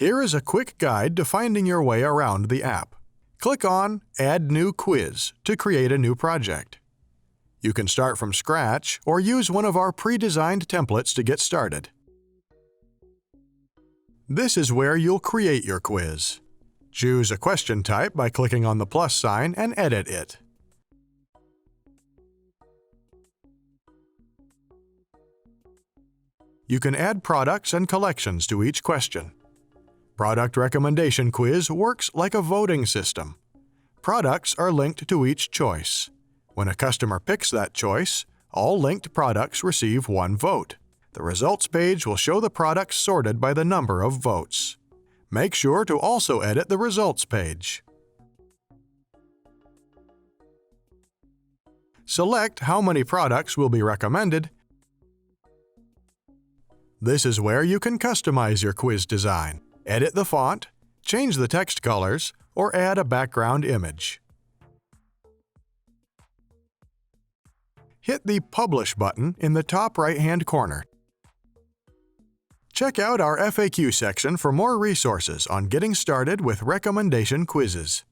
Here is a quick guide to finding your way around the app. Click on Add New Quiz to create a new project. You can start from scratch or use one of our pre-designed templates to get started. This is where you'll create your quiz. Choose a question type by clicking on the plus sign and edit it. You can add products and collections to each question. Product Recommendation Quiz works like a voting system. Products are linked to each choice. When a customer picks that choice, all linked products receive one vote. The results page will show the products sorted by the number of votes. Make sure to also edit the results page. Select how many products will be recommended. This is where you can customize your quiz design, edit the font, change the text colors, or add a background image. Hit the Publish button in the top right-hand corner. Check out our FAQ section for more resources on getting started with recommendation quizzes.